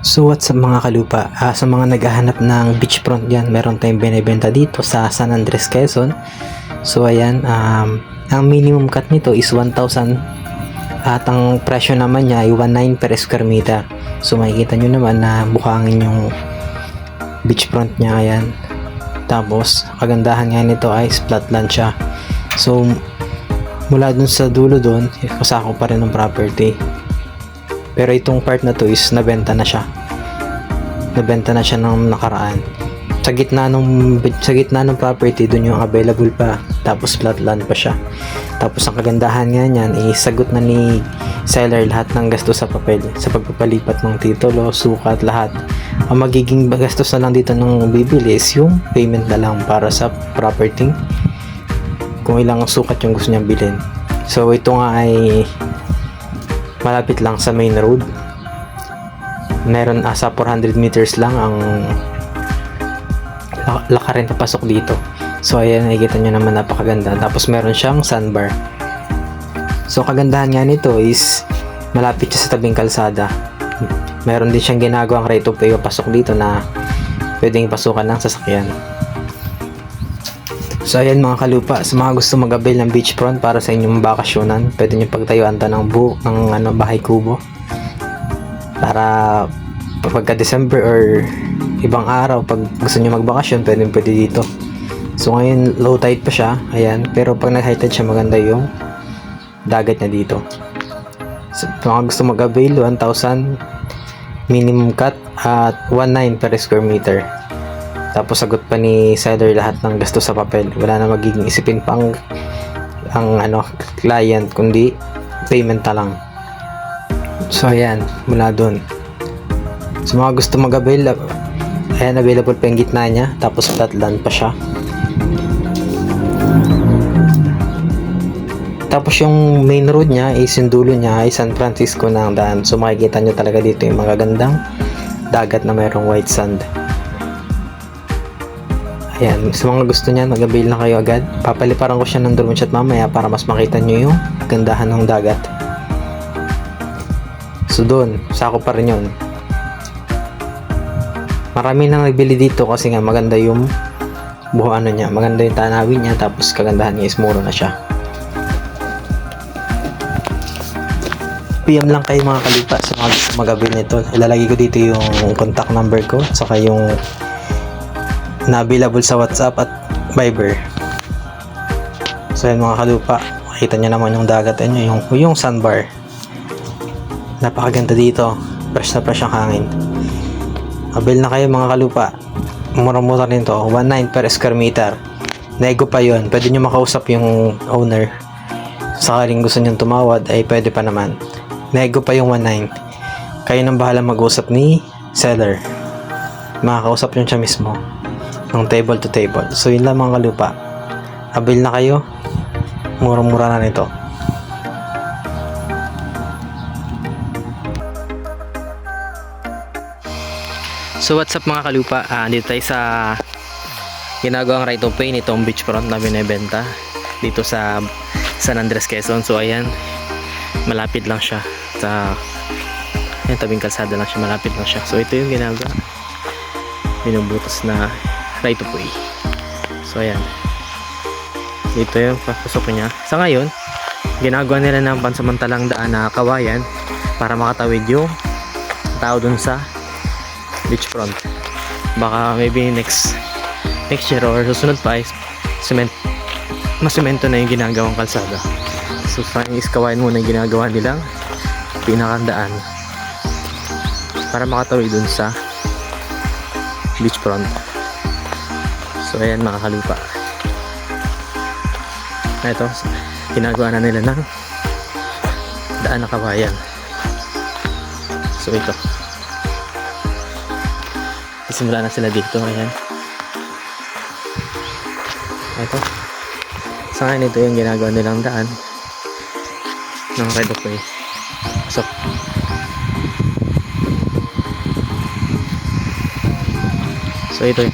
So what's up mga kalupa, sa mga naghahanap ng beachfront yan, meron tayong binibenta dito sa San Andres, Quezon. So ayan, ang minimum cut nito is 1,000 at ang presyo naman niya ay 1,900 per square meter. So makikita nyo naman na buhangin yung beachfront niya, ayan. Tapos kagandahan nga nito ay flat land siya. So mula dun sa dulo dun, kasako pa rin ng property. Pero itong part na to is nabenta na siya. Nabenta na siya nung nakaraan. Sa gitna ng property doon yung available pa. Tapos flat land pa siya. Tapos ang kagandahan nga niyan is sagot na ni seller lahat ng gastos sa papel, sa pagpapalipat ng titulo, sukat, lahat. Ang magiging gastos na lang dito ng bibili is yung payment na lang para sa property. Kung ilang sukat yung gusto niyang bilhin. So ito nga ay malapit lang sa main road. Meron sa 400 meters lang ang lakarin na pasok dito. So ayan, nakikita nyo naman, napakaganda. Tapos meron siyang sandbar. So kagandahan nga nito is malapit siya sa tabing kalsada. Meron din siyang ginagawang right of way pasok dito na pwedeng pasukan ng sasakyan. So ayan mga kalupa, sa mga gusto mag-avail ng beachfront para sa inyong bakasyonan, pwede nyo pagtayuan ng bahay kubo para pagka December or ibang araw pag gusto nyo magbakasyon, pwede dito. So ngayon low tide pa siya, ayan, pero pag nag high tide siya, maganda yung dagat niya dito. So mga gusto mag-avail, 1,000 minimum cut at 1,900 per square meter. Tapos sagot pa ni seller lahat ng gasto sa papel. Wala na magiging isipin pang ang client, kundi payment na lang. So ayan, mula doon. So mga gusto mag-avail, ayan, available pa yung gitna niya. Tapos flat land pa siya. Tapos yung main road niya is yung dulo niya ay San Francisco na ang daan. So makikita nyo talaga dito yung magagandang dagat na mayroong white sand. Ayan, sa mga gusto niyan, mag-avail na kayo agad. Papaliparan ko siya ng drone shot mamaya para mas makita nyo yung gandahan ng dagat. So doon, sako pa rin yun. Marami nang nagbili dito kasi nga maganda yung niya, maganda yung tanawin niya, tapos kagandahan niya is mura na siya. PM lang kayo mga kalupa sa mga gusto mag-avail nito. Ilalagay ko dito yung contact number ko, saka yung na available sa WhatsApp at Viber. So yan mga kalupa, makita nyo naman yung dagat nyo, yung sandbar. Napakaganda dito, fresh na fresh ang hangin. Avail na kayo mga kalupa, mura-mura rin to, 1,900 per square meter. Nego pa yon, pwede nyo makausap yung owner. Sakaling gusto nyo tumawad ay pwede pa naman. Nego pa yung 1,900. Kayo nang bahala mag-usap ni seller, makakausap nyo siya mismo ng table to table. So yun lang mga kalupa, avail na kayo, mura-mura na nito. So what's up mga kalupa, dito tayo sa ginagawang right of way nitong beachfront na binibenta dito sa San Andres, Quezon. So ayan, malapit lang siya sa tabing kalsada lang siya, malapit lang siya. So ito yung ginagawa, binubutas na right of way. So ayan, dito yung pasok niya. Sa ngayon, ginagawa nila ng pansamantalang daan na kawayan para makatawid yung tao dun sa beachfront. Baka maybe next year or susunod pa is masemento na yung ginagawang kalsada. So sa is kawayan muna yung ginagawa nilang pinakandaan para makatawid dun sa beachfront. So ayan mga kalupa, ito ginagawa na nila ng daan na kawayan. So ito, isimula na sila dito. Ayan, ito sa ngayon, ito yung ginagawa nilang daan ng right of way. So ito